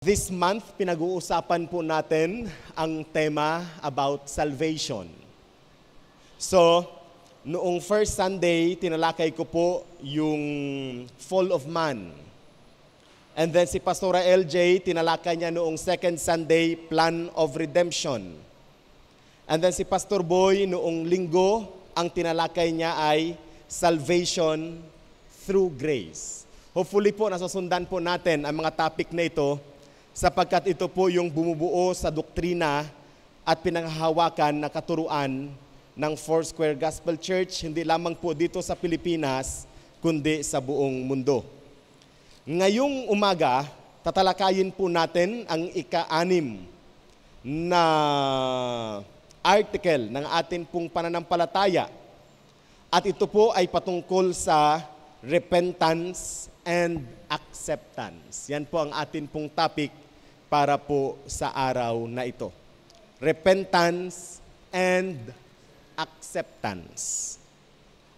This month, pinag-uusapan po natin ang tema about salvation. So, noong first Sunday, tinalakay ko po yung fall of man. And then si Pastora LJ, tinalakay niya noong second Sunday, plan of redemption. And then si Pastor Boy, noong linggo, ang tinalakay niya ay salvation through grace. Hopefully po, nasusundan po natin ang mga topic na ito sapagkat ito po yung bumubuo sa doktrina at pinanghahawakan na katuruan ng Foursquare Gospel Church, hindi lamang po dito sa Pilipinas, kundi sa buong mundo. Ngayong umaga, tatalakayin po natin ang ika-6 na article ng atin pong pananampalataya. At ito po ay patungkol sa repentance and acceptance. Yan po ang atin pong topic para po sa araw na ito. Repentance and acceptance.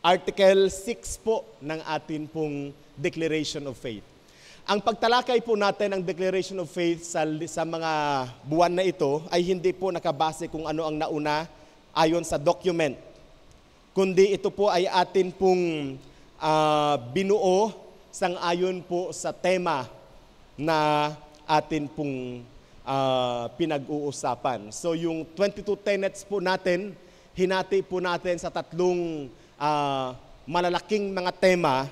Article 6 po ng atin pong Declaration of Faith. Ang pagtalakay po natin ng Declaration of Faith sa mga buwan na ito ay hindi po nakabase kung ano ang nauna ayon sa document, kundi ito po ay atin pong binuo sang-ayon po sa tema na atin pong pinag-uusapan. So yung 22 tenets po natin, hinati po natin sa tatlong malalaking mga tema.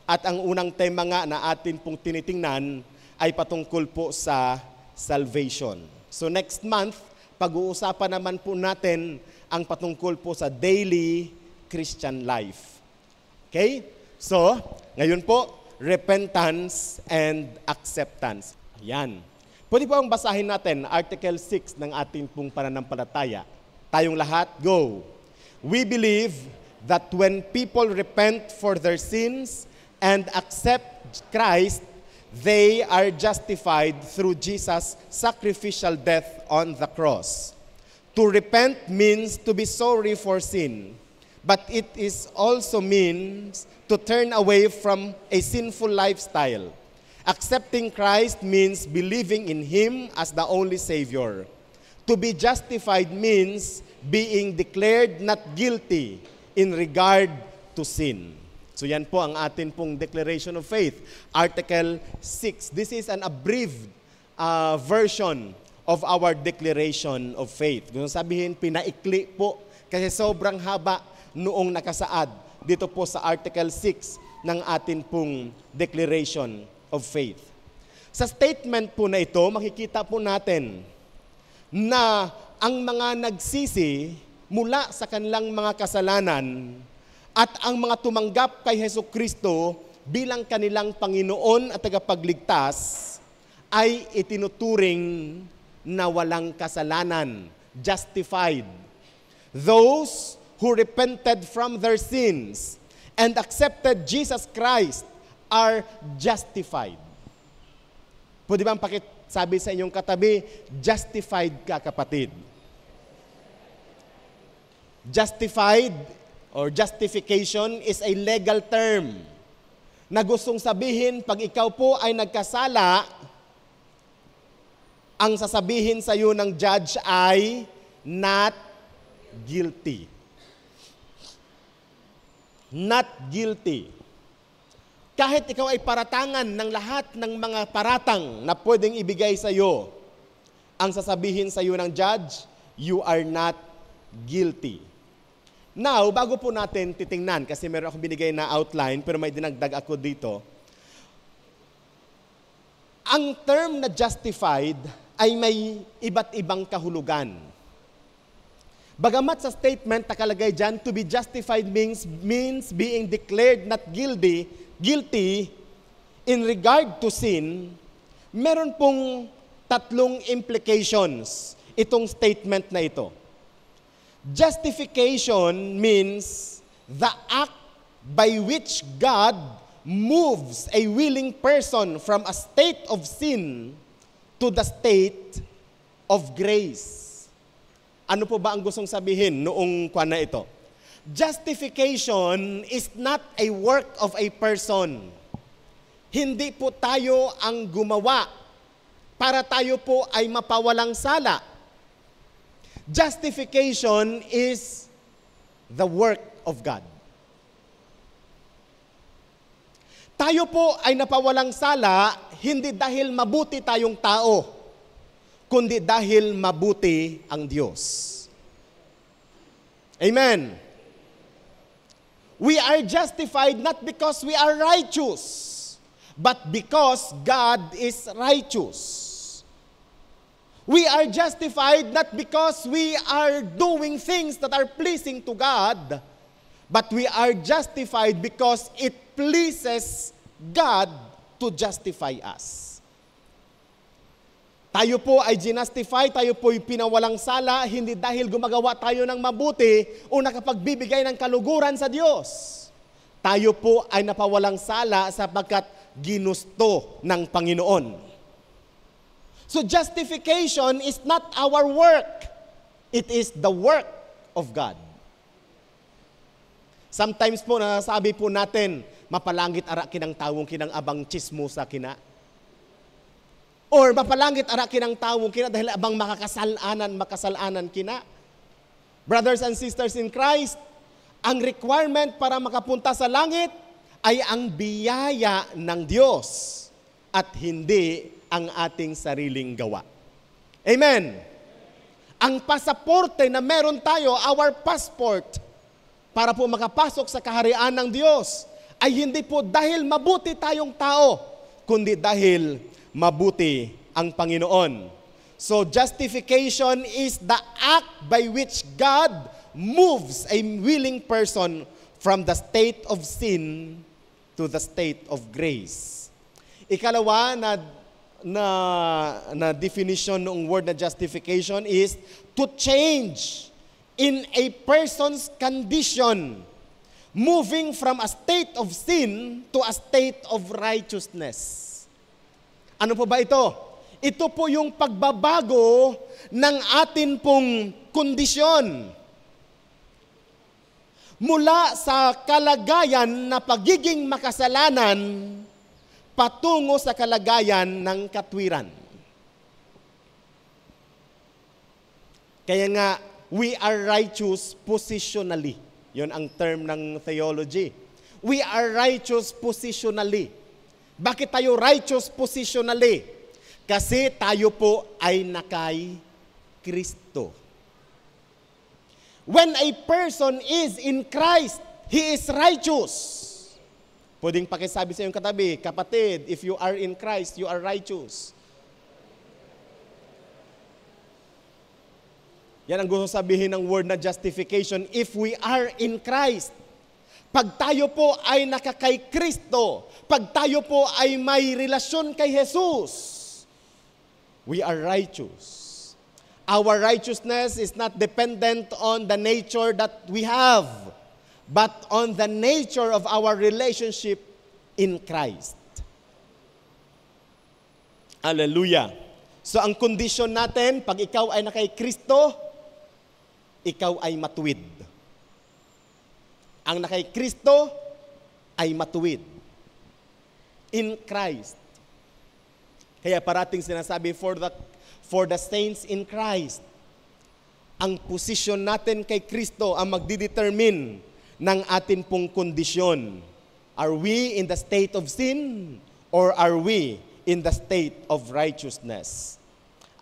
At ang unang tema nga na atin pong tinitingnan ay patungkol po sa salvation. So next month, pag-uusapan naman po natin ang patungkol po sa daily Christian life. Okay? So, ngayon po, repentance and acceptance. Ayan. Pwede po ang basahin natin, Article 6 ng ating pong pananampalataya. Tayong lahat, go! We believe that when people repent for their sins and accept Christ, they are justified through Jesus' sacrificial death on the cross. To repent means to be sorry for sin, but it is also means to turn away from a sinful lifestyle. Accepting Christ means believing in Him as the only Savior. To be justified means being declared not guilty in regard to sin. So yan po ang atin pong Declaration of Faith, Article 6. This is an abbreviated version of our Declaration of Faith. Kung sabihin, pinaikli po kasi sobrang haba noong nakasaad dito po sa Article 6 ng atin pong Declaration of Faith. Sa statement po na ito, makikita po natin na ang mga nagsisi mula sa kanilang mga kasalanan at ang mga tumanggap kay Hesukristo bilang kanilang Panginoon at tagapagligtas ay itinuturing na walang kasalanan, justified. Those who repented from their sins and accepted Jesus Christ are justified. Pwede bang sabi sa inyong katabi, justified ka, kapatid? Justified or justification is a legal term na gustong sabihin pag ikaw po ay nagkasala, ang sasabihin sa iyo ng judge ay not guilty. Not guilty. Kahit ikaw ay paratangan ng lahat ng mga paratang na pwedeng ibigay sa iyo, ang sasabihin sa iyo ng judge, you are not guilty. Now, bago po natin titingnan, kasi meron akong binigay na outline, pero may dinagdag ako dito. Ang term na justified ay may iba't ibang kahulugan. Bagamat sa statement, nakalagay dyan, to be justified means being declared not guilty in regard to sin, meron pong tatlong implications itong statement na ito. Justification means the act by which God moves a willing person from a state of sin to the state of grace. Ano po ba ang gustong sabihin noong kwan na ito? Justification is not a work of a person. Hindi po tayo ang gumawa para tayo po ay mapawalang sala. Justification is the work of God. Tayo po ay napawalang sala hindi dahil mabuti tayong tao, kundi dahil mabuti ang Diyos. Amen. We are justified not because we are righteous, but because God is righteous. We are justified not because we are doing things that are pleasing to God, but we are justified because it pleases God to justify us. Tayo po ay ginastify, tayo po ay pinawalang sala, hindi dahil gumagawa tayo ng mabuti o nakapagbibigay ng kaluguran sa Diyos. Tayo po ay napawalang sala sapagkat ginusto ng Panginoon. So justification is not our work. It is the work of God. Sometimes po nasasabi po natin, mapalangit ara kinang tawong kinang abang chismosa kina. Or mapalangit ara kinang tawong kina dahil abang makasalanan kina. Brothers and sisters in Christ, ang requirement para makapunta sa langit ay ang biyaya ng Diyos at hindi ang ating sariling gawa. Amen. Ang pasaporte na meron tayo, our passport, para po makapasok sa kaharian ng Diyos, ay hindi po dahil mabuti tayong tao, kundi dahil mabuti ang Panginoon. So justification is the act by which God moves a willing person from the state of sin to the state of grace. Ikalawa na definition ng word na justification is to change in a person's condition, moving from a state of sin to a state of righteousness. Ano po ba ito? Ito po yung pagbabago ng atin pong kondisyon. Mula sa kalagayan na pagiging makasalanan, patungo sa kalagayan ng katwiran. Kaya nga, we are righteous positionally. Yun ang term ng theology. We are righteous positionally. Bakit tayo righteous positionally? Kasi tayo po ay nakay Kristo. When a person is in Christ, he is righteous. Pwedeng pakisabi sa iyong katabi, kapatid, if you are in Christ, you are righteous. Yan ang gusto sabihin ng word na justification. If we are in Christ, pag tayo po ay nakakay Kristo, pag tayo po ay may relasyon kay Jesus, we are righteous. Our righteousness is not dependent on the nature that we have, but on the nature of our relationship in Christ. Hallelujah. So ang kondisyon natin, pag ikaw ay nakay Kristo, ikaw ay matuwid. Ang nakay Kristo ay matuwid. In Christ. Kaya parating sinasabi, for the saints in Christ, ang posisyon natin kay Kristo ang magdidetermine ng atin pong kondisyon. Are we in the state of sin or are we in the state of righteousness?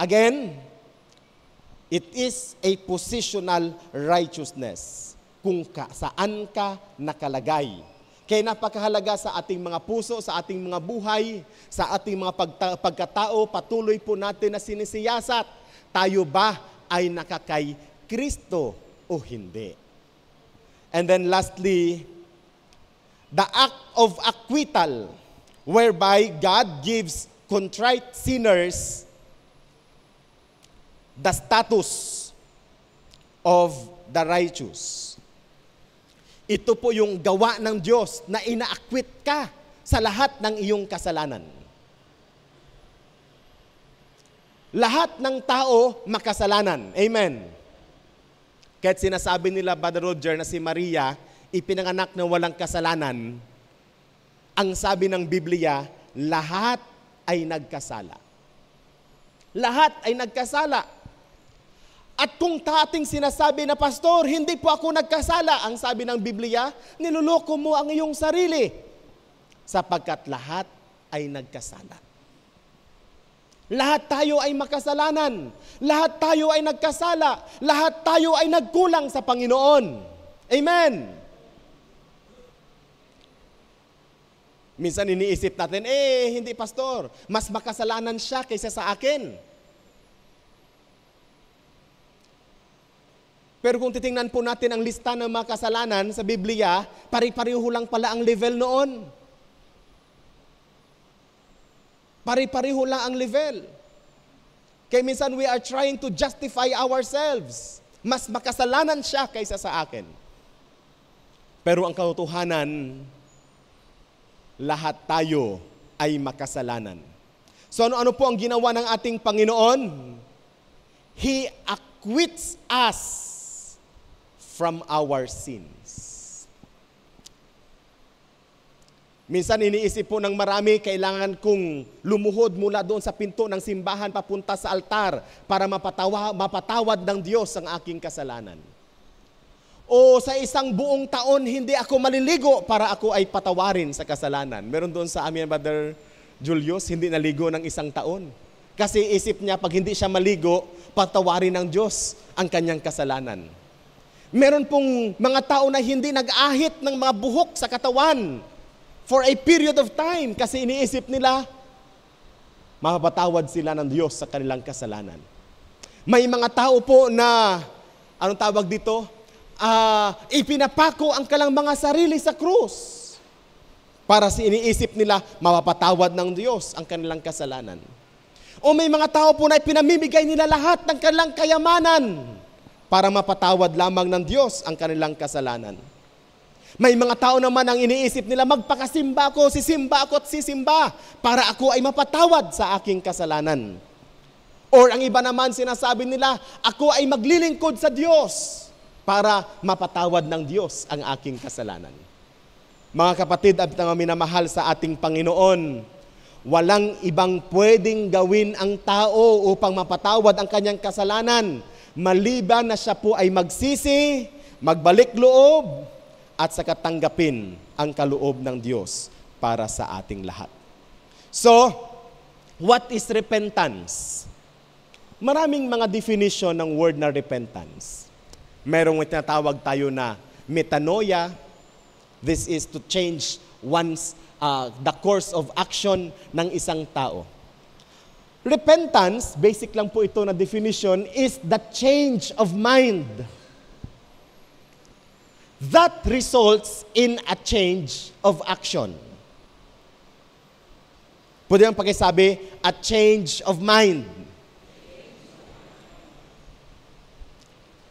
Again, it is a positional righteousness kung saan ka nakalagay. Kaya napakahalaga sa ating mga puso, sa ating mga buhay, sa ating mga pagkatao, patuloy po natin na sinisiyasat, tayo ba ay nakakay Kristo o hindi? And then lastly, the act of acquittal, whereby God gives contrite sinners the status of the righteous. Ito po yung gawa ng Diyos na ina-acquit ka sa lahat ng iyong kasalanan. Lahat ng tao makasalanan. Amen. Kahit sinasabi nila, Brother Roger, na si Maria, ipinanganak na walang kasalanan, ang sabi ng Biblia, lahat ay nagkasala. Lahat ay nagkasala. At kung ating sinasabi na, Pastor, hindi po ako nagkasala, ang sabi ng Biblia, niluloko mo ang iyong sarili. Sapagkat lahat ay nagkasala. Lahat tayo ay makasalanan. Lahat tayo ay nagkasala. Lahat tayo ay nagkulang sa Panginoon. Amen. Minsan iniisip natin, hindi Pastor, mas makasalanan siya kaysa sa akin. Pero kung titingnan po natin ang lista ng mga kasalanan sa Biblia, pari-pareho lang pala ang level noon. Pari-pareho lang ang level. Kaya minsan we are trying to justify ourselves. Mas makasalanan siya kaysa sa akin. Pero ang katotohanan, lahat tayo ay makasalanan. So ano po ang ginawa ng ating Panginoon? He acquits us from our sins. Minsan iniisip po ng marami, kailangan kong lumuhod mula doon sa pinto ng simbahan papunta sa altar para mapatawad ng Diyos ang aking kasalanan. O sa isang buong taon, hindi ako maliligo para ako ay patawarin sa kasalanan. Meron doon sa amin, Brother Julius, hindi naligo ng isang taon. Kasi isip niya, pag hindi siya maligo, patawarin ng Diyos ang kanyang kasalanan. Meron pong mga tao na hindi nag-ahit ng mga buhok sa katawan for a period of time kasi iniisip nila, mapapatawad sila ng Diyos sa kanilang kasalanan. May mga tao po na, anong tawag dito? Ipinapako ang kalang mga sarili sa krus para iniisip nila mapapatawad ng Diyos ang kanilang kasalanan. O may mga tao po na ipinamimigay nila lahat ng kanilang kayamanan para mapatawad lamang ng Diyos ang kanilang kasalanan. May mga tao naman ang iniisip nila, magpakasimba ako, sisimba ako at sisimba para ako ay mapatawad sa aking kasalanan. Or ang iba naman sinasabi nila, ako ay maglilingkod sa Diyos para mapatawad ng Diyos ang aking kasalanan. Mga kapatid at mga minamahal sa ating Panginoon, walang ibang pwedeng gawin ang tao upang mapatawad ang kanyang kasalanan, maliban na siya po ay magsisi, magbalik loob, at saka tanggapin ang kaloob ng Diyos para sa ating lahat. So, what is repentance? Maraming mga definition ng word na repentance. Merong tinatawag tayo na metanoia. This is to change the course of action ng isang tao. Repentance, basic lang po ito na definition, is the change of mind that results in a change of action. Pwede yung pakisabi, a change of mind.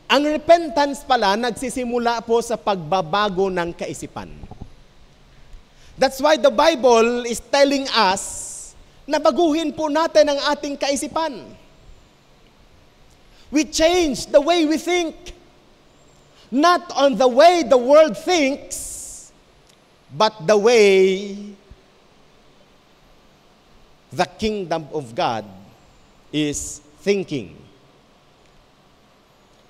Ang repentance pala, nagsisimula po sa pagbabago ng kaisipan. That's why the Bible is telling us na baguhin po natin ang ating kaisipan. We change the way we think. Not on the way the world thinks, but the way the kingdom of God is thinking.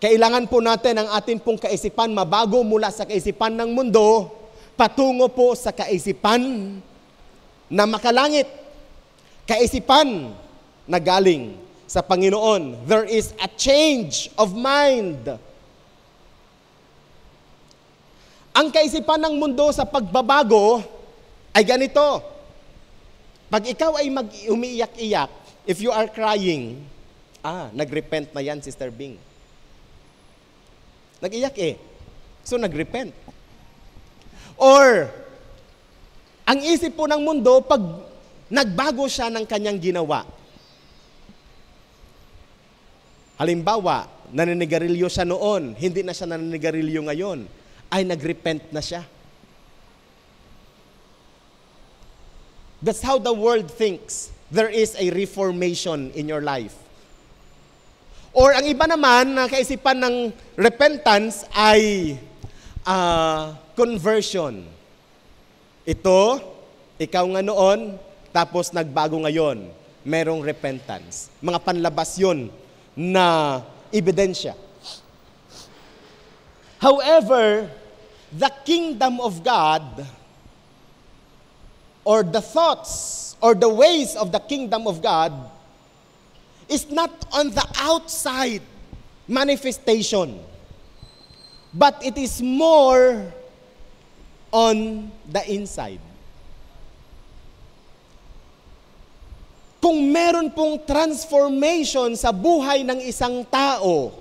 Kailangan po natin ang ating pong kaisipan mabago mula sa kaisipan ng mundo patungo po sa kaisipan na makalangit. Kaisipan na galing sa Panginoon. There is a change of mind. Ang kaisipan ng mundo sa pagbabago ay ganito. Pag ikaw ay umiiyak-iyak, if you are crying, nagrepent na yan, Sister Bing. Nag-iyak So, nagrepent. Or, ang isip po ng mundo, pag nagbago siya ng kanyang ginawa. Halimbawa, naninigarilyo siya noon, hindi na siya naninigarilyo ngayon, ay nagrepent na siya. That's how the world thinks. There is a reformation in your life. Or ang iba naman, na kaisipan ng repentance ay conversion. Ito, ikaw nga noon, tapos nagbago ngayon. merong repentance. Mga panlabas yun na ebidensya. However, the kingdom of God or the thoughts or the ways of the kingdom of God is not on the outside manifestation, but it is more on the inside. Kung meron pong transformation sa buhay ng isang tao,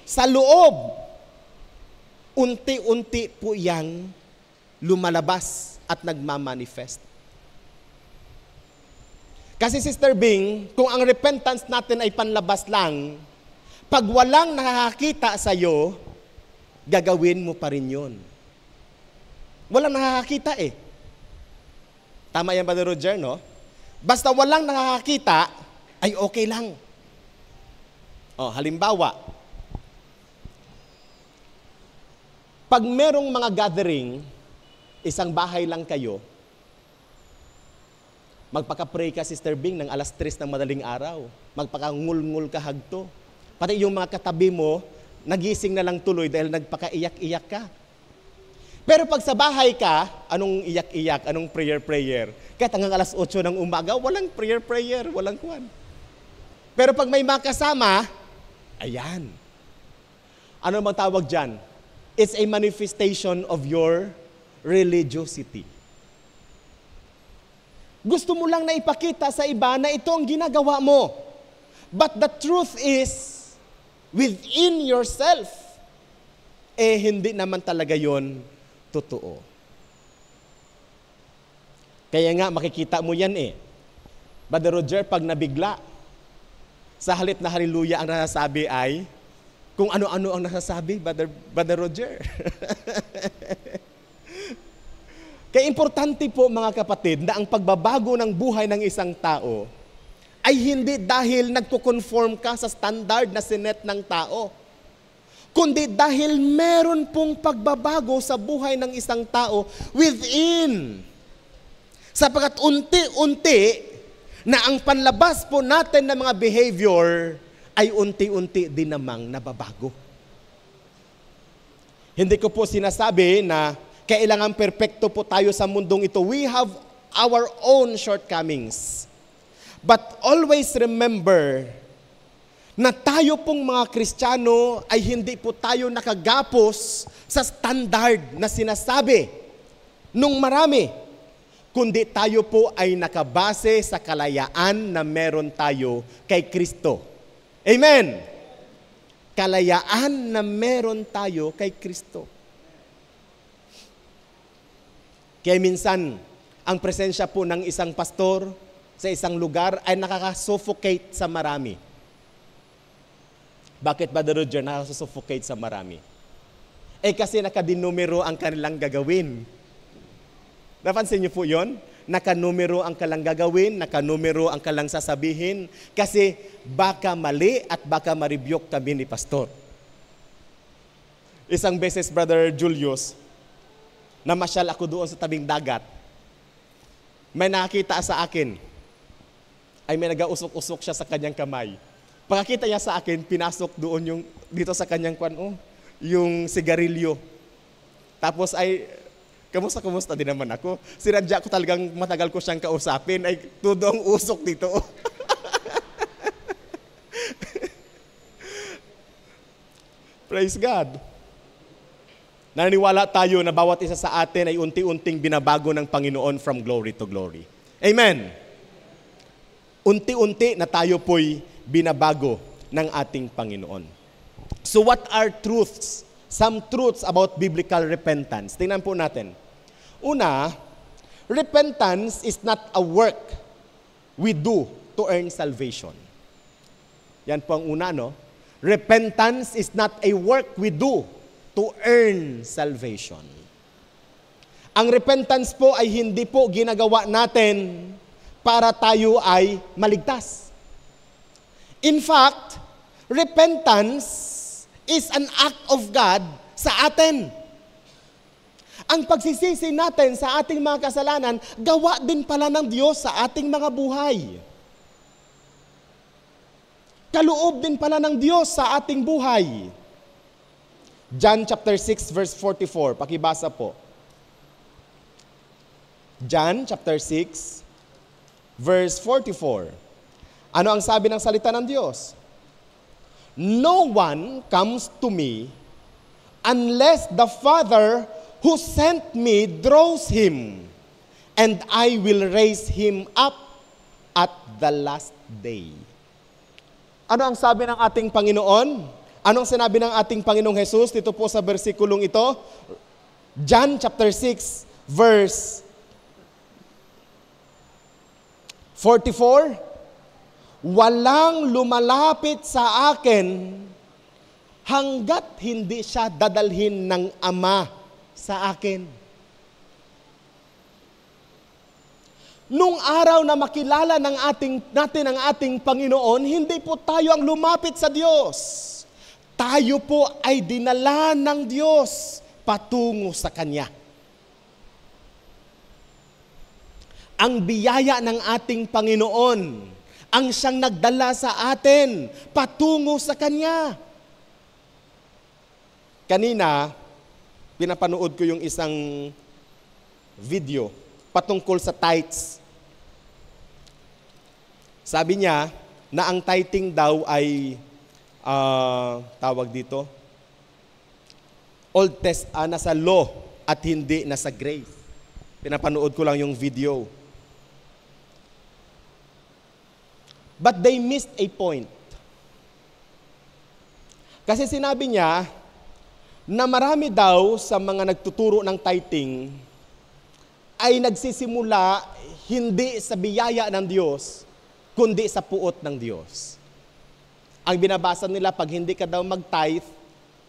sa loob, unti-unti po yang lumalabas at nagmamanifest. Kasi Sister Bing, kung ang repentance natin ay panlabas lang, pag walang nakakakita sa iyo, gagawin mo pa rin yun. Walang nakakakita eh. Tama yan, Brother Roger, no? Basta walang nakakakita, ay okay lang. Halimbawa, pag merong mga gathering, isang bahay lang kayo, magpaka-pray ka, Sister Bing, ng 3:00 ng madaling araw. Magpaka-ngul-ngul ka hagto. Pati yung mga katabi mo, nagising na lang tuloy dahil nagpaka-iyak-iyak ka. Pero pag sa bahay ka, anong iyak-iyak, anong prayer-prayer? Kahit hanggang 8:00 ng umaga, walang prayer-prayer, walang kuwan. Pero pag may mga kasama, ayan. Ano bang tawag dyan? It's a manifestation of your religiosity. Gusto mo lang na ipakita sa iba na ito ang ginagawa mo. But the truth is, within yourself, hindi naman talaga yon totoo. Kaya nga, makikita mo yan Brother Roger, pag nabigla, sa halip na hallelujah ang nasasabi ay, kung ano-ano ang nasasabi, Brother Roger. Kaya importante po mga kapatid na ang pagbabago ng buhay ng isang tao ay hindi dahil nagko-conform ka sa standard na sinet ng tao, kundi dahil meron pong pagbabago sa buhay ng isang tao within. Sapagkat unti-unti na ang panlabas po natin ng mga behavior ay unti-unti din namang nababago. Hindi ko po sinasabi na kailangan perpekto po tayo sa mundong ito. We have our own shortcomings. But always remember na tayo pong mga Kristiyano ay hindi po tayo nakagapos sa standard na sinasabi nung marami, kundi tayo po ay nakabase sa kalayaan na meron tayo kay Kristo. Amen! Kalayaan na meron tayo kay Kristo. Kaya minsan, ang presensya po ng isang pastor sa isang lugar ay nakaka-suffocate sa marami. Bakit, Brother Roger, nakaka-suffocate sa marami? Kasi nakadinumero ang kanilang gagawin. Napansin niyo po yun? Nakanumero ang kalang gagawin, nakanumero ang kalang sasabihin, kasi baka mali at baka ma-rebuke kami ni pastor. Isang beses, Brother Julius, namasyal ako doon sa tabing dagat, may nakakita sa akin, ay may nag-usok-usok siya sa kanyang kamay. Pagkakita niya sa akin, pinasok doon dito sa kanyang yung sigarilyo. Tapos ay, kamusta din naman ako. Sinadya ko talagang matagal ko siyang kausapin, ay tudong usok dito. Praise God. Naniniwala tayo na bawat isa sa atin ay unti-unting binabago ng Panginoon from glory to glory. Amen. Unti-unti na tayo po'y binabago ng ating Panginoon. So what are truths? Some truths about biblical repentance. Tingnan po natin. Una, repentance is not a work we do to earn salvation. Yan po ang una, no? Repentance is not a work we do to earn salvation. Ang repentance po ay hindi po ginagawa natin para tayo ay maligtas. In fact, repentance is an act of God sa atin. Ang pagsisisi natin sa ating mga kasalanan, gawa din pala ng Diyos sa ating mga buhay. kaloob din pala ng Diyos sa ating buhay. John chapter 6 verse 44, pakibasa po. John chapter 6 verse 44. Ano ang sabi ng salita ng Diyos? No one comes to me unless the Father who sent me draws him, and I will raise him up at the last day. Ano ang sabi ng ating Panginoon? Anong sinabi ng ating Panginoong Jesus dito po sa bersikulong ito? John chapter 6 verse 44, walang lumalapit sa akin hanggat hindi siya dadalhin ng Ama sa akin. Nung araw na makilala natin ang ating Panginoon, hindi po tayo ang lumapit sa Diyos. Tayo po ay dinala ng Diyos patungo sa Kanya. Ang biyaya ng ating Panginoon, ang siyang nagdala sa atin patungo sa Kanya. Kanina, pinapanood ko yung isang video patungkol sa tithes. Sabi niya na ang tithing daw ay tawag dito, nasa law at hindi nasa grace. Pinapanood ko lang yung video. But they missed a point. Kasi sinabi niya na marami daw sa mga nagtuturo ng tithing ay nagsisimula hindi sa biyaya ng Diyos, kundi sa puot ng Diyos. Ang binabasa nila, pag hindi ka daw mag-tithe,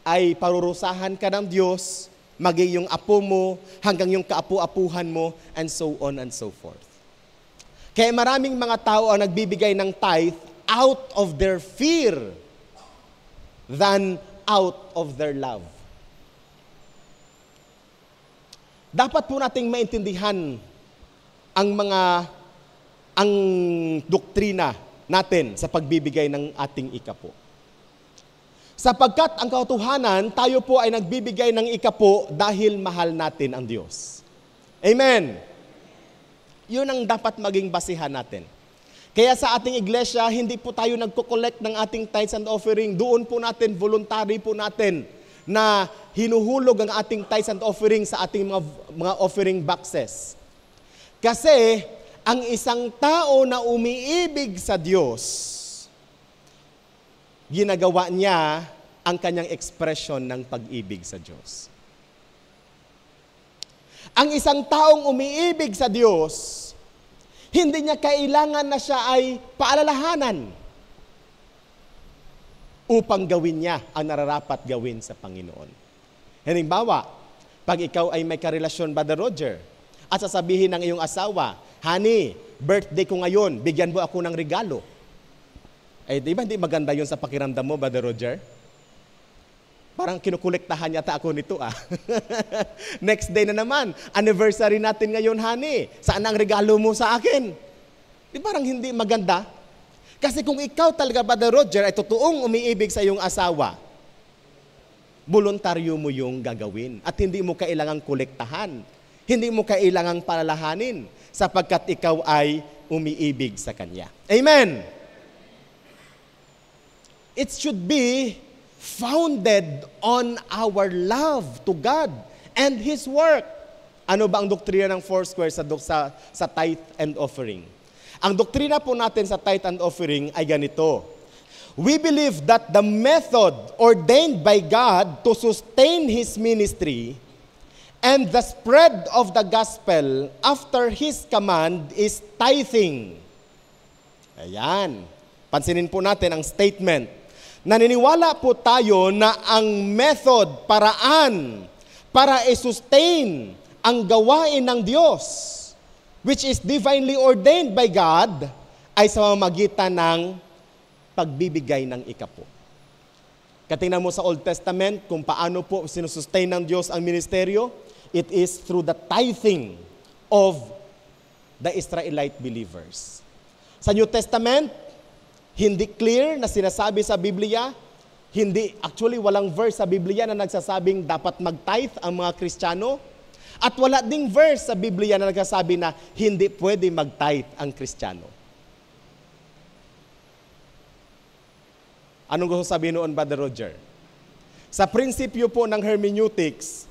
ay parurusahan ka ng Diyos, maging yung apo mo, hanggang yung kaapu-apuhan mo, and so on and so forth. Kaya maraming mga tao ang nagbibigay ng tithe out of their fear than out of their love. Dapat po nating maintindihan ang doktrina natin sa pagbibigay ng ating ikapo. Sapagkat ang katotohanan, tayo po ay nagbibigay ng ikapo dahil mahal natin ang Diyos. Amen. Yun ang dapat maging basihan natin. Kaya sa ating iglesia, hindi po tayo nagko-collect ng ating tithes and offering. Doon po natin, voluntary po natin na hinuhulog ang ating tithes and offering sa ating mga offering boxes. Kasi ang isang tao na umiibig sa Diyos, ginagawa niya ang kanyang expression ng pag-ibig sa Diyos. Ang isang taong umiibig sa Diyos, hindi niya kailangan na siya ay paalalahanan upang gawin niya ang nararapat gawin sa Panginoon. Halimbawa, pag ikaw ay may karelasyon, Brother Roger, at sasabihin ng iyong asawa, honey, birthday ko ngayon, bigyan mo ako ng regalo. Eh, di ba hindi maganda yun sa pakiramdam mo, Brother Roger? Parang kinukolektahan yata ako nito Next day na naman, anniversary natin ngayon, honey. Saan ang regalo mo sa akin? Di parang hindi maganda? Kasi kung ikaw talaga, Brother Roger, ay totoong umiibig sa iyong asawa, voluntaryo mo yung gagawin. At hindi mo kailangang kolektahan. Hindi mo kailangang palalahanin sapagkat ikaw ay umiibig sa Kanya. Amen! It should be founded on our love to God and His work. Ano ba ang doktrina ng Foursquare sa tithe and offering? Ang doktrina po natin sa tithe and offering ay ganito. We believe that the method ordained by God to sustain His ministry and the spread of the gospel after His command is tithing. Ayan. Pansinin po natin ang statement. Naniniwala po tayo na ang method, paraan, para i-sustain ang gawain ng Diyos, which is divinely ordained by God, ay sa pamamagitan ng pagbibigay ng ikapo. Katingnan mo sa Old Testament kung paano po sinusustain ng Diyos ang ministeryo, it is through the tithing of the Israelite believers. Sa New Testament, Hindi clear na sinasabi sa Biblia. Actually, walang verse sa Biblia na nagsasabing dapat mag-tithe ang mga Kristiyano. At wala ding verse sa Biblia na nagsasabi na hindi pwede mag-tithe ang Kristiyano. Anong gusto sabihin noon, Brother Roger? Sa prinsipyo po ng hermeneutics,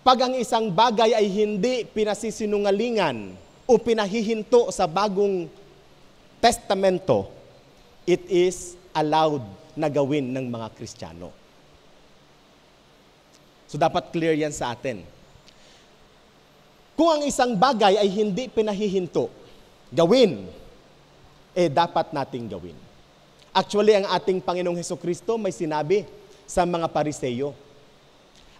pag ang isang bagay ay hindi pinasisinungalingan o pinahihinto sa bagong testamento, it is allowed na gawin ng mga Kristiyano. So dapat clear yan sa atin. Kung ang isang bagay ay hindi pinahihinto, gawin, dapat nating gawin. Actually, ang ating Panginoong Hesukristo may sinabi sa mga Pariseyo.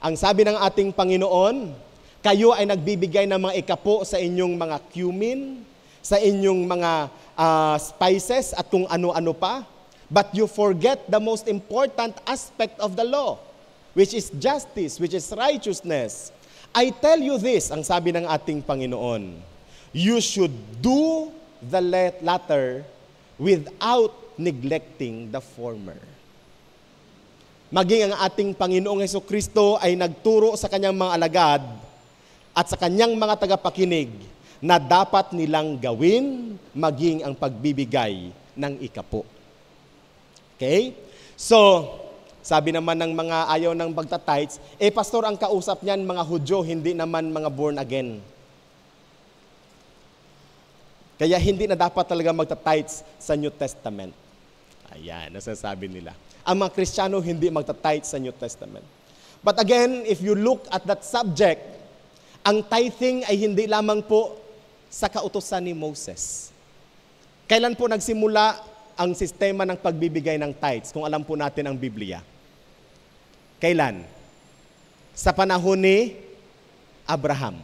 Ang sabi ng ating Panginoon, kayo ay nagbibigay ng mga ikapo sa inyong mga cumin, sa inyong mga spices at kung ano-ano pa, but you forget the most important aspect of the law, which is justice, which is righteousness. I tell you this, ang sabi ng ating Panginoon, you should do the latter without neglecting the former. Maging ang ating Panginoong Hesukristo ay nagturo sa kanyang mga alagad at sa kanyang mga tagapakinig na dapat nilang gawin maging ang pagbibigay ng ikapo. Okay? So, sabi naman ng mga ayaw ng magta-tithes, pastor, ang kausap niyan mga Hudyo, hindi naman mga born again. Kaya hindi na dapat talaga magta-tithes sa New Testament. Ayan, nasasabi nila. Ang mga Kristiyano hindi magta-tithes sa New Testament. But again, if you look at that subject, ang tithing ay hindi lamang po sa kautusan ni Moses. Kailan po nagsimula ang sistema ng pagbibigay ng tithes, kung alam po natin ang Biblia? Kailan? Sa panahon ni Abraham.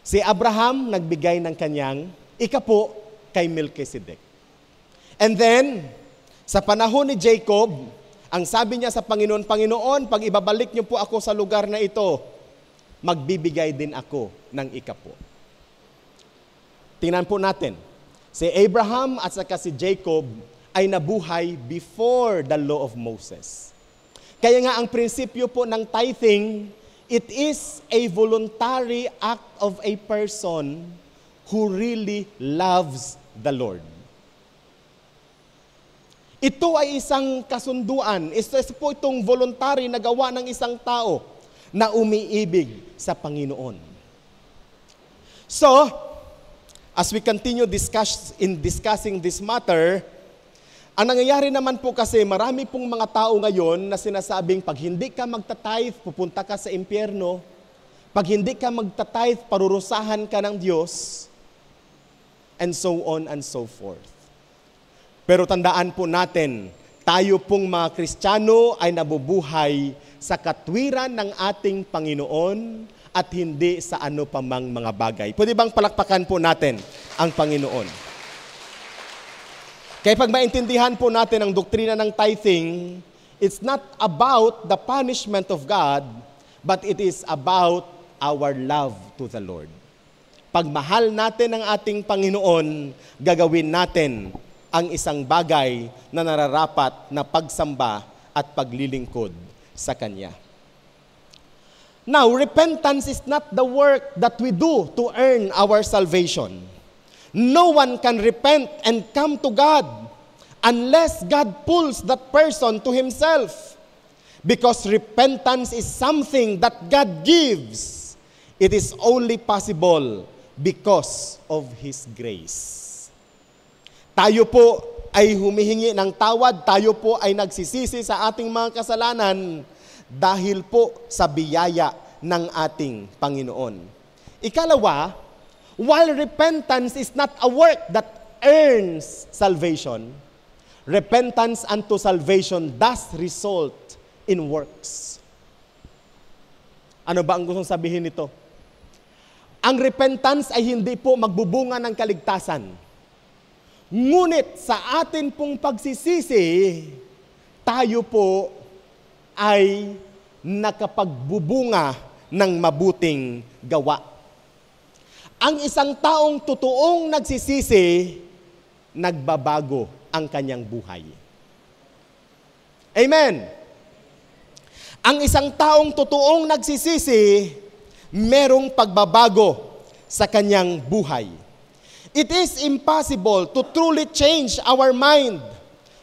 Si Abraham nagbigay ng kanyang ikapo kay Melchizedek. And then, sa panahon ni Jacob, ang sabi niya sa Panginoon, Panginoon, pag ibabalik niyo po ako sa lugar na ito, magbibigay din ako ng ikapo. Tingnan po natin. Si Abraham at saka si Jacob ay nabuhay before the law of Moses. Kaya nga ang prinsipyo po ng tithing, it is a voluntary act of a person who really loves the Lord. Ito ay isang kasunduan. Ito po itong voluntary na gawa ng isang tao na umiibig sa Panginoon. So, as we continue discussing this matter, ang nangyayari naman po kasi marami pong mga tao ngayon na sinasabing pag hindi ka magta-tithe, pupunta ka sa impyerno. Pag hindi ka magta-tithe, parurusahan ka ng Diyos. And so on and so forth. Pero tandaan po natin, tayo pong mga Kristiyano ay nabubuhay sa katwiran ng ating Panginoon at hindi sa ano pa mang mga bagay. Pwede bang palakpakan po natin ang Panginoon? Kaya pag maintindihan po natin ang doktrina ng tithing, it's not about the punishment of God, but it is about our love to the Lord. Pag mahal natin ang ating Panginoon, gagawin natin ang isang bagay na nararapat na pagsamba at paglilingkod sa Kanya. Now, repentance is not the work that we do to earn our salvation. No one can repent and come to God unless God pulls that person to Himself. Because repentance is something that God gives. It is only possible because of His grace. Tayo po ay humihingi ng tawad, tayo po ay nagsisisi sa ating mga kasalanan dahil po sa biyaya ng ating Panginoon. Ikalawa, while repentance is not a work that earns salvation, repentance unto salvation does result in works. Ano ba ang gustong sabihin nito? Ang repentance ay hindi po magbubunga ng kaligtasan. Ngunit sa atin pong pagsisisi, tayo po ay nakapagbubunga ng mabuting gawa. Ang isang taong totoong nagsisisi, nagbabago ang kanyang buhay. Amen! Ang isang taong totoong nagsisisi, merong pagbabago sa kanyang buhay. It is impossible to truly change our mind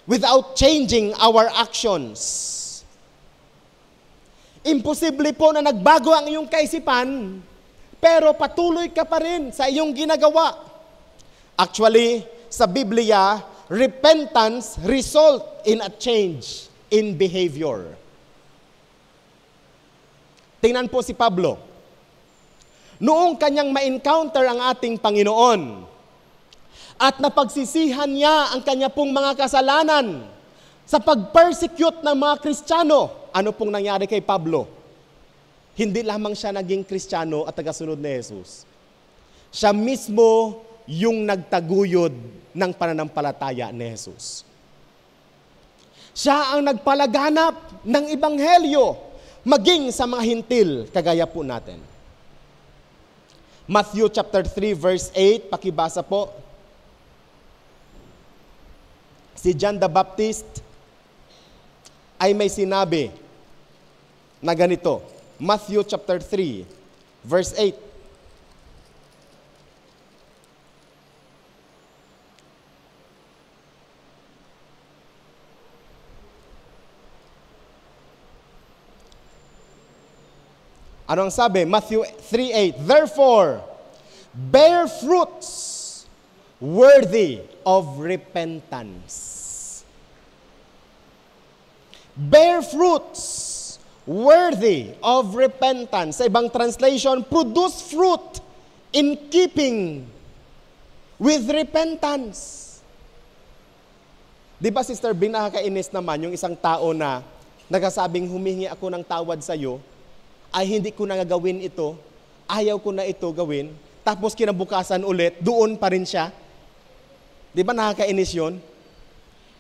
without changing our actions. Imposible po na nagbago ang iyong kaisipan, pero patuloy ka pa rin sa iyong ginagawa. Actually, sa Biblia, repentance result in a change in behavior. Tingnan po si Pablo. Noong kanyang ma-encounter ang ating Panginoon at napagsisihan niya ang kanya pong mga kasalanan sa pag-persecute ng mga Kristiyano, ano pong nangyari kay Pablo? Hindi lamang siya naging Kristiyano at tagasunod ni Jesus. Siya mismo yung nagtaguyod ng pananampalataya ni Jesus. Siya ang nagpalaganap ng Ebanghelyo maging sa mga hintil, kagaya po natin. Matthew chapter 3 verse 8, pakibasa po. Si John the Baptist ay may sinabi na ganito. Matthew chapter 3 verse 8. Ano ang sabi? Matthew 3:8. Therefore, bear fruits worthy of repentance. Bear fruits worthy of repentance. Sa ibang translation, produce fruit in keeping with repentance. Di ba, Sister Bing, nakakainis naman yung isang tao na nagsasabing humingi ako ng tawad sa iyo, ay hindi ko na gagawin ito, ayaw ko na ito gawin, tapos kinabukasan ulit, doon pa rin siya. Di ba nakakainis yun?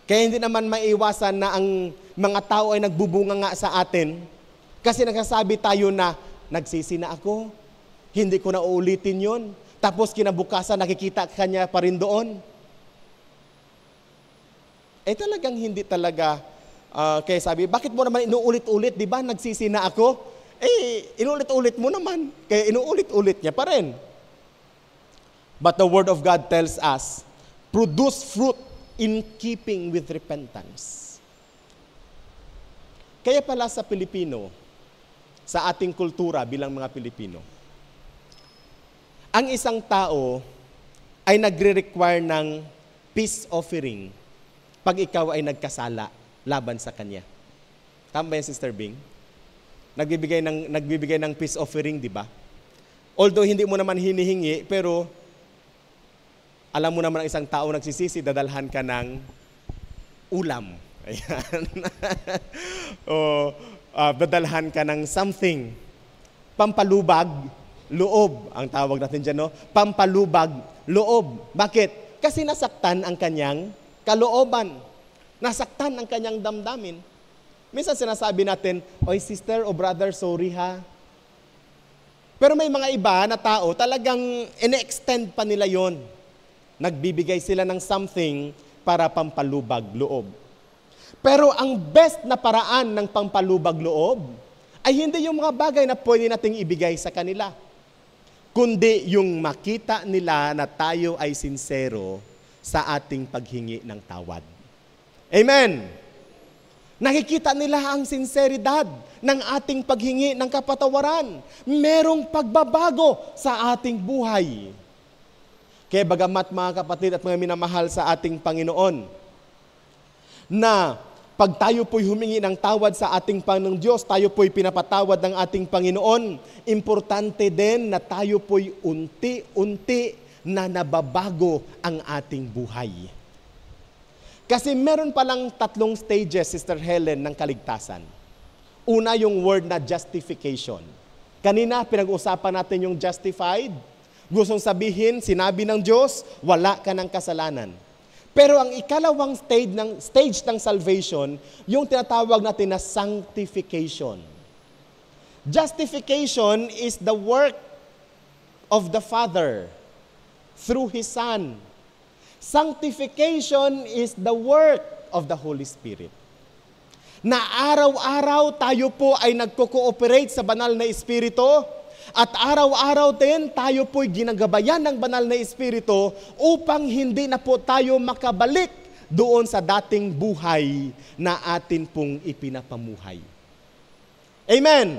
Kaya hindi naman maiwasan na ang mga tao ay nagbubunga nga sa atin, kasi nagsasabi tayo na, nagsisi na ako, hindi ko na uulitin yun, tapos kinabukasan nakikita ka niya pa rin doon. Eh talagang hindi talaga, kaya sabi, bakit mo naman inuulit-ulit, di ba nagsisi na ako? Inulit-ulit mo naman. Kaya inuulit-ulit niya pa rin. But the Word of God tells us, produce fruit in keeping with repentance. Kaya pala sa Pilipino, sa ating kultura bilang mga Pilipino, ang isang tao ay nagre-require ng peace offering pag ikaw ay nagkasala laban sa kanya. Tama ba yan, Sister Bing? Nagbibigay ng peace offering, di ba? Although hindi mo naman hinihingi, pero alam mo naman ang isang tao nagsisisi, dadalhan ka ng ulam. Ayan. O dadalhan ka ng something. Pampalubag, loob. Ang tawag natin dyan, no? Pampalubag, loob. Bakit? Kasi nasaktan ang kanyang kalooban. Nasaktan ang kanyang damdamin. Minsan sinasabi natin, oy sister o brother, sorry ha. Pero may mga iba na tao, talagang ine-extend pa nila yon. Nagbibigay sila ng something para pampalubag loob. Pero ang best na paraan ng pampalubag loob ay hindi yung mga bagay na pwede nating ibigay sa kanila, kundi yung makita nila na tayo ay sincero sa ating paghingi ng tawad. Amen! Nakikita nila ang sinseridad ng ating paghingi ng kapatawaran. Merong pagbabago sa ating buhay. Kaya bagamat mga kapatid at mga minamahal sa ating Panginoon, na pag tayo po'y humingi ng tawad sa ating Panginoong Diyos, tayo po'y pinapatawad ng ating Panginoon, importante din na tayo po'y unti-unti na nababago ang ating buhay. Kasi meron palang 3 stages, Sister Helen, ng kaligtasan. Una, yung word na justification. Kanina, pinag-usapan natin yung justified. Gustong sabihin, sinabi ng Diyos, wala ka ng kasalanan. Pero ang ikalawang stage ng salvation, yung tinatawag natin na sanctification. Justification is the work of the Father through His Son. Sanctification is the work of the Holy Spirit. Na araw-araw tayo po ay nagko-cooperate sa banal na Espiritu at araw-araw din tayo po'y ginagabayan ng banal na Espiritu upang hindi na po tayo makabalik doon sa dating buhay na atin pong ipinapamuhay. Amen!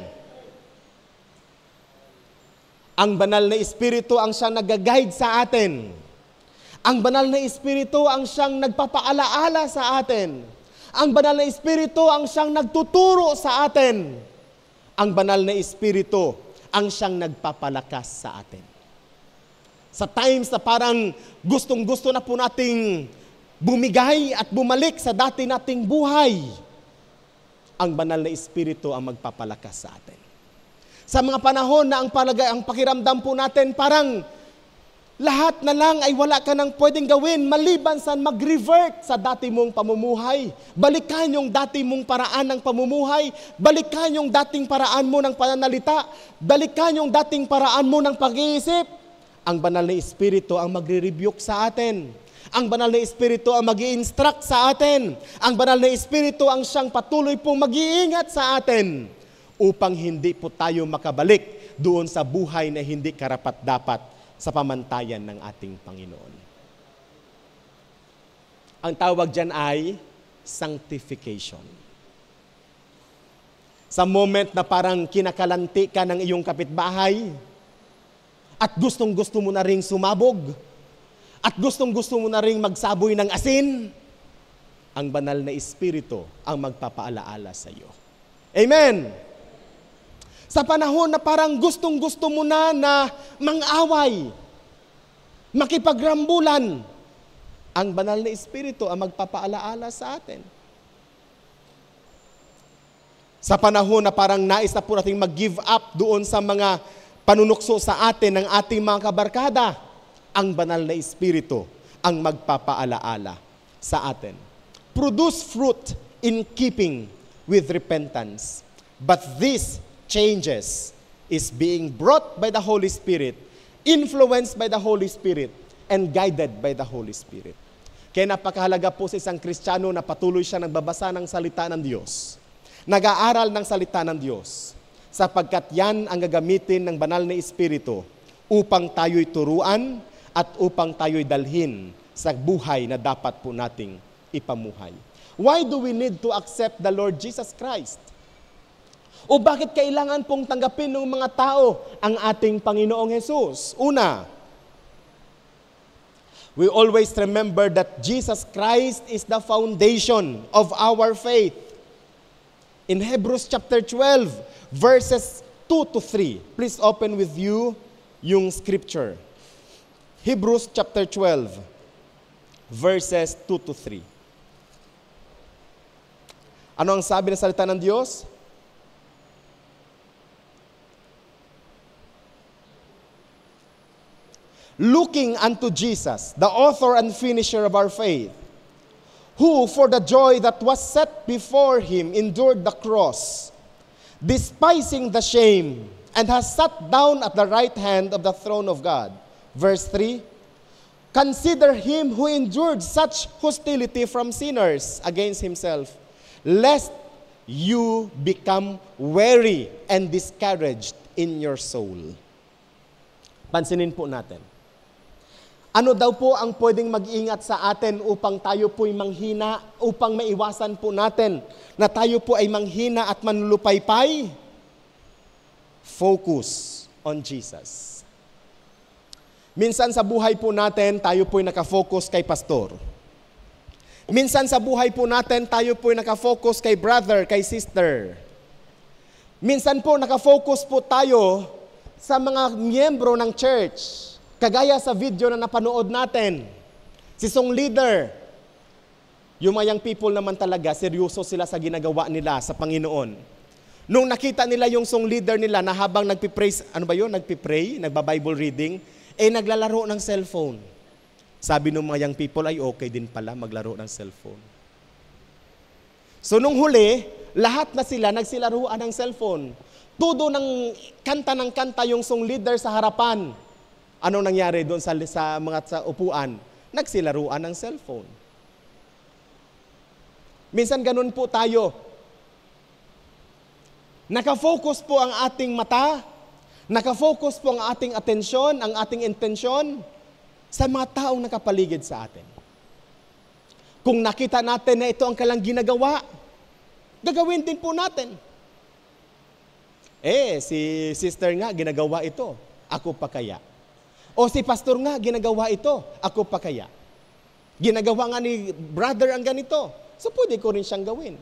Ang banal na Espiritu ang siyang nag-guide sa atin. Ang banal na Espiritu ang siyang nagpapaalaala sa atin. Ang banal na Espiritu ang siyang nagtuturo sa atin. Ang banal na Espiritu ang siyang nagpapalakas sa atin. Sa times na parang gustong-gusto na po nating bumigay at bumalik sa dati nating buhay, ang banal na Espiritu ang magpapalakas sa atin. Sa mga panahon na ang pakiramdam po natin parang lahat na lang ay wala ka nang pwedeng gawin maliban sa mag-revert sa dati mong pamumuhay. Balikan yung dati mong paraan ng pamumuhay. Balikan yung dating paraan mo ng pananalita. Balikan yung dating paraan mo ng pag-iisip. Ang banal na Espiritu ang magre-rebuke sa atin. Ang banal na Espiritu ang mag-i-instruct sa atin. Ang banal na Espiritu ang siyang patuloy pong mag-iingat sa atin upang hindi po tayo makabalik doon sa buhay na hindi karapat-dapat sa pamantayan ng ating Panginoon. Ang tawag dyan ay sanctification. Sa moment na parang kinakalanti ka ng iyong kapitbahay at gustong-gusto mo na ring sumabog at gustong-gusto mo na ring magsaboy ng asin, ang banal na Espiritu ang magpapaalaala sa iyo. Amen! Sa panahon na parang gustong-gusto mo na mang-away, makipagrambulan, ang banal na Espiritu ang magpapaalaala sa atin. Sa panahon na parang nais na po natin mag-give up doon sa mga panunukso sa atin ng ating mga kabarkada, ang banal na Espiritu ang magpapaalaala sa atin. Produce fruit in keeping with repentance. But this changes is being brought by the Holy Spirit, influenced by the Holy Spirit, and guided by the Holy Spirit. Kaya napakahalaga po sa isang Kristiyano na patuloy siya nagbabasa ng salita ng Diyos, nag-aaral ng salita ng Diyos, sapagkat yan ang gagamitin ng banal na Espiritu upang tayo'y turuan at upang tayo'y dalhin sa buhay na dapat po nating ipamuhay. Why do we need to accept the Lord Jesus Christ? O bakit kailangan pong tanggapin ng mga tao ang ating Panginoong Jesus? Una, we always remember that Jesus Christ is the foundation of our faith. In Hebrews chapter 12, verses 2 to 3. Please open with you yung scripture. Hebrews chapter 12, verses 2 to 3. Ano ang sabi ng salita ng Diyos? Looking unto Jesus, the author and finisher of our faith, who for the joy that was set before him endured the cross, despising the shame, and has sat down at the right hand of the throne of God. Verse 3, consider him who endured such hostility from sinners against himself, lest you become weary and discouraged in your soul. Pansinin po natin. Ano daw po ang pwedeng mag-ingat sa atin upang tayo po'y manghina, upang maiwasan po natin na tayo po ay manghina at manlulupaypay? Focus on Jesus. Minsan sa buhay po natin, tayo po'y nakafocus kay pastor. Minsan sa buhay po natin, tayo po'y nakafocus kay brother, kay sister. Minsan po nakafocus po tayo sa mga miyembro ng church. Kagaya sa video na napanood natin, si song leader, yung mga young people naman talaga, seryoso sila sa ginagawa nila sa Panginoon. Nung nakita nila yung song leader nila na habang nagpipraise, nagpipray, nagba-Bible reading, naglalaro ng cellphone. Sabi ng mga young people, ay okay din pala maglaro ng cellphone. So nung huli, lahat na sila nagsilaruan ng cellphone. Tudo ng kanta yung song leader sa harapan. Anong nangyari doon sa upuan? nagsilaruan ng cellphone. Minsan ganun po tayo. Nakafocus po ang ating mata, nakafocus po ang ating atensyon, ang ating intensyon sa mga taong nakapaligid sa atin. Kung nakita natin na ito ang kalang ginagawa, gagawin din po natin. Si sister nga, ginagawa ito. Ako pa kaya? O si pastor nga, ginagawa ito. Ako pa kaya? Ginagawa nga ni brother ang ganito. So pwede ko rin siyang gawin.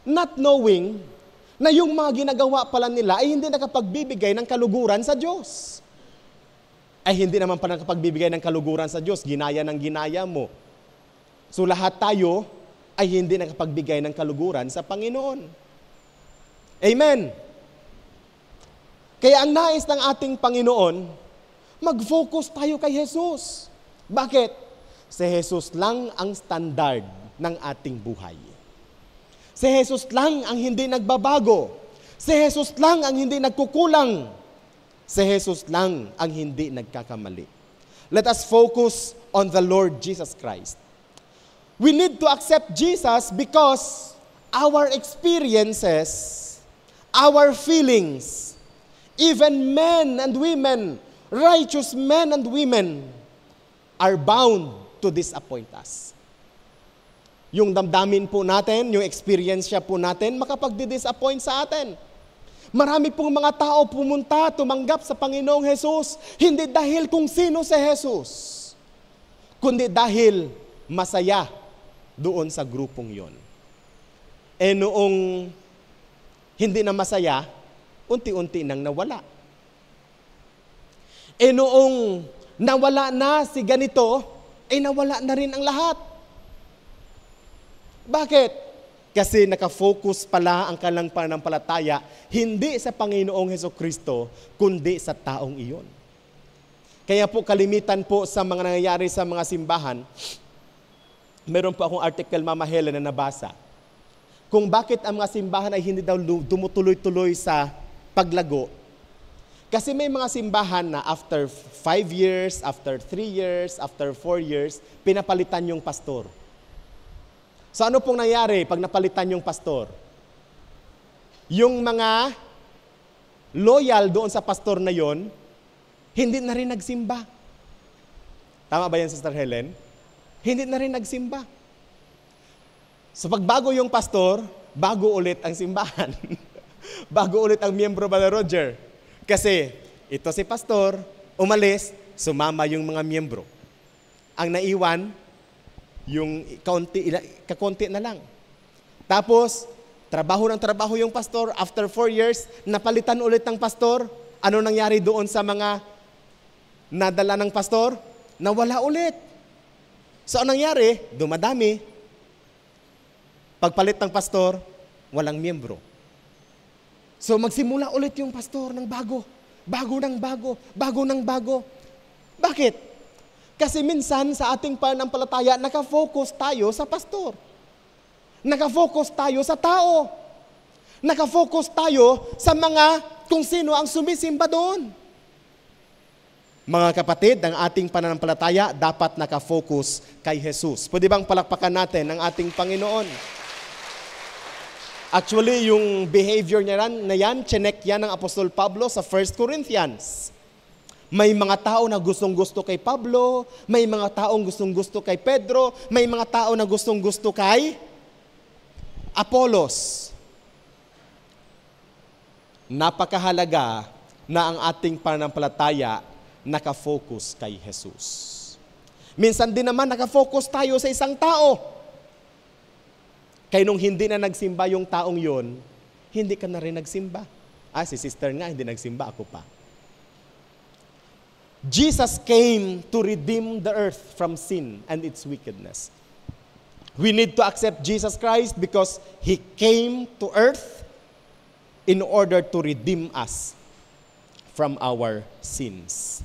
Not knowing na yung mga ginagawa pala nila ay hindi nakapagbibigay ng kaluguran sa Diyos. Ay hindi naman pa nakapagbibigay ng kaluguran sa Diyos. Ginaya ng ginaya mo. So lahat tayo ay hindi nakapagbigay ng kaluguran sa Panginoon. Amen. Kaya ang nais ng ating Panginoon, mag-focus tayo kay Jesus. Bakit? Si Jesus lang ang standard ng ating buhay. Si Jesus lang ang hindi nagbabago. Si Jesus lang ang hindi nagkukulang. Si Jesus lang ang hindi nagkakamali. Let us focus on the Lord Jesus Christ. We need to accept Jesus because our experiences, our feelings, even men and women, righteous men and women, are bound to disappoint us. Yung damdamin po natin, yung experience po natin, makapagdi-disappoint sa atin. Marami pong mga tao pumunta, tumanggap sa Panginoong Jesus, hindi dahil kung sino si Jesus, kundi dahil masaya doon sa grupong yon. Noong hindi na masaya, unti-unti nang nawala. Noong nawala na si ganito, nawala na rin ang lahat. Bakit? Kasi nakafocus pala ang kanilang pananampalataya hindi sa Panginoong Hesukristo, kundi sa taong iyon. Kaya po kalimitan po sa mga nangyayari sa mga simbahan, meron po akong article, Mama Helen, na nabasa. Kung bakit ang mga simbahan ay hindi daw dumutuloy-tuloy sa paglago. Kasi may mga simbahan na after 5 years, after 3 years, after 4 years, pinapalitan yung pastor. So ano pong nangyari pag napalitan yung pastor? Yung mga loyal doon sa pastor na yon, hindi na rin nagsimba. Tama ba yan, Sister Helen? Hindi na rin nagsimba. So pagbago yung pastor, bago ulit ang simbahan. Bago ulit ang miyembro, Brother Roger. Kasi ito si pastor, umalis, sumama yung mga miyembro. Ang naiwan, yung kakonti na lang. Tapos, trabaho ng trabaho yung pastor. After 4 years, napalitan ulit ng pastor. Ano nangyari doon sa mga nadala ng pastor? Nawala ulit. So, anong nangyari? Dumadami. Pagpalit ng pastor, walang miyembro. So magsimula ulit yung pastor ng bago. Bago ng bago. Bago ng bago. Bakit? Kasi minsan sa ating pananampalataya, nakafocus tayo sa pastor. Nakafocus tayo sa tao. Nakafocus tayo sa mga kung sino ang sumisimba doon. Mga kapatid, ang ating pananampalataya dapat nakafocus kay Jesus. Pwede bang palakpakan natin ang ating Panginoon? Actually, yung behavior niya na yan, chinek yan ng Apostol Pablo sa 1 Corinthians. May mga tao na gustong-gusto kay Pablo, may mga taong gustong-gusto kay Pedro, may mga tao na gustong-gusto kay Apollos. Napakahalaga na ang ating pananampalataya nakafocus kay Jesus. Minsan din naman nakafocus tayo sa isang tao. Kaya nung hindi na nagsimba yung taong yon, hindi ka na rin nagsimba. Si sister nga, hindi nagsimba, ako pa. Jesus came to redeem the earth from sin and its wickedness. We need to accept Jesus Christ because He came to earth in order to redeem us from our sins.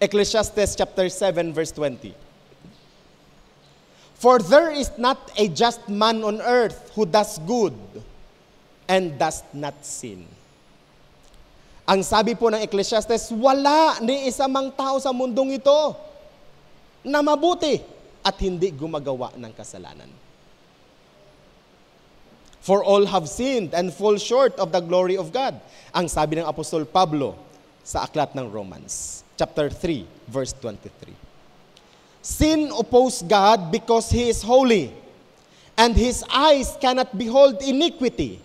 Ecclesiastes chapter 7 verse 20. For there is not a just man on earth who does good and does not sin. Ang sabi po ng Ecclesiastes, wala ni isa mang tao sa mundong ito na mabuti at hindi gumagawa ng kasalanan. For all have sinned and fall short of the glory of God. Ang sabi ng Apostol Pablo sa aklat ng Romans, chapter 3, verse 23. Sin opposes God because He is holy, and His eyes cannot behold iniquity.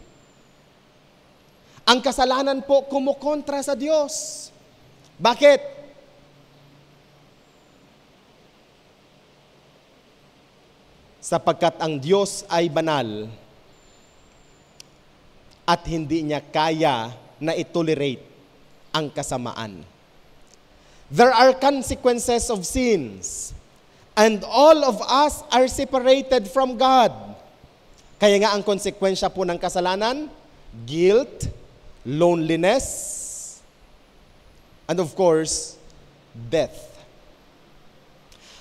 Ang kasalanan po kumukontra sa Diyos. Bakit? Sapagkat ang Diyos ay banal at hindi niya kaya na itolerate ang kasamaan. There are consequences of sins, and all of us are separated from God. Kaya nga ang konsekwensya po ng kasalanan, guilt, loneliness, and of course, death.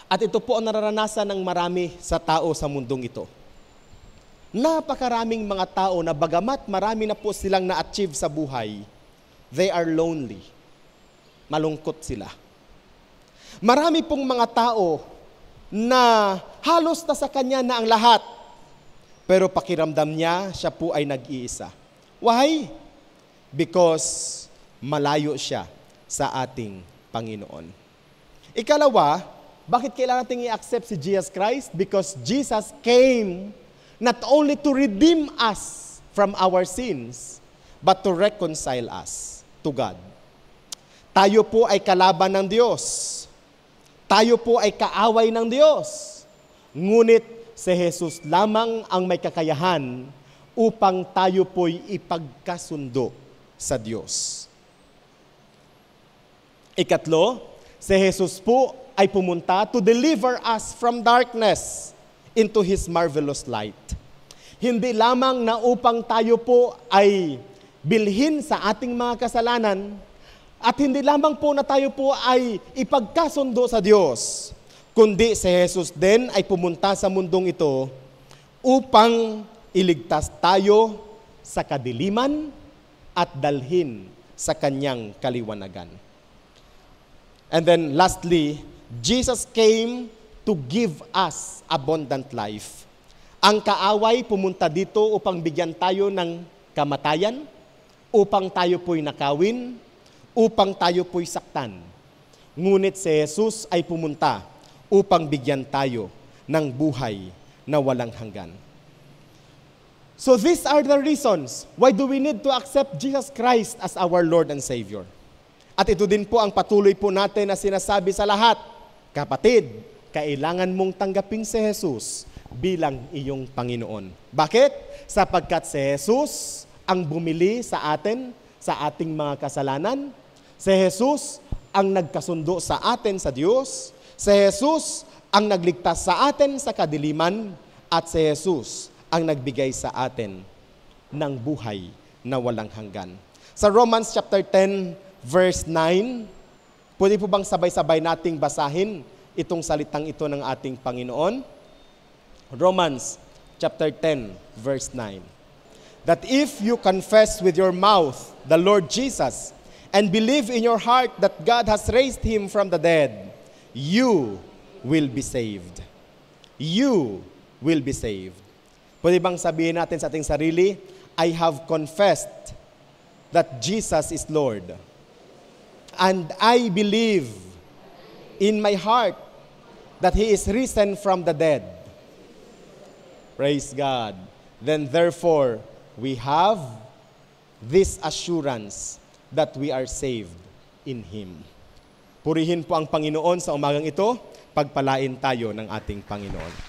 At ito po ang nararanasan ng marami sa tao sa mundong ito. Napakaraming mga tao na bagamat marami na po silang na-achieve sa buhay, they are lonely. Malungkot sila. Marami pong mga tao na halos na sa kanya na ang lahat, pero pakiramdam niya, siya po ay nag-iisa. Why? Because malayo siya sa ating Panginoon. Ikalawa, bakit kailangan natin i-accept si Jesus Christ? Because Jesus came not only to redeem us from our sins, but to reconcile us to God. Tayo po ay kalaban ng Diyos. Tayo po ay kaaway ng Diyos. Ngunit si Jesus lamang ang may kakayahan upang tayo po'y ipagkasundo sa Diyos. Ikatlo, si Jesus po ay pumunta to deliver us from darkness into His marvelous light. Hindi lamang na upang tayo po ay bilhin sa ating mga kasalanan, at hindi lamang po na tayo po ay ipagkasundo sa Diyos, kundi si Jesus din ay pumunta sa mundong ito upang iligtas tayo sa kadiliman at dalhin sa kanyang kaliwanagan. And then lastly, Jesus came to give us abundant life. Ang kaaway pumunta dito upang bigyan tayo ng kamatayan, upang tayo po'y nakawin, upang tayo po'y saktan. Ngunit si Jesus ay pumunta upang bigyan tayo ng buhay na walang hanggan. So these are the reasons why do we need to accept Jesus Christ as our Lord and Savior. At ito din po ang patuloy po natin na sinasabi sa lahat, kapatid, kailangan mong tanggapin si Jesus bilang iyong Panginoon. Bakit? Sapagkat si Jesus ang bumili sa atin, sa ating mga kasalanan. Si Jesus ang nagkasundo sa atin sa Diyos. Si Jesus ang nagligtas sa atin sa kadiliman. At si Jesus ang nagbigay sa atin ng buhay na walang hanggan. Sa Romans chapter 10, verse 9, pwede po bang sabay-sabay nating basahin itong salitang ito ng ating Panginoon? Romans chapter 10, verse 9. That if you confess with your mouth the Lord Jesus and believe in your heart that God has raised Him from the dead, you will be saved. You will be saved. Pwede bang sabihin natin sa ating sarili, I have confessed that Jesus is Lord. And I believe in my heart that He is risen from the dead. Praise God. Then therefore, we have this assurance that we are saved in Him. Purihin po ang Panginoon sa umagang ito. Pagpalain tayo ng ating Panginoon.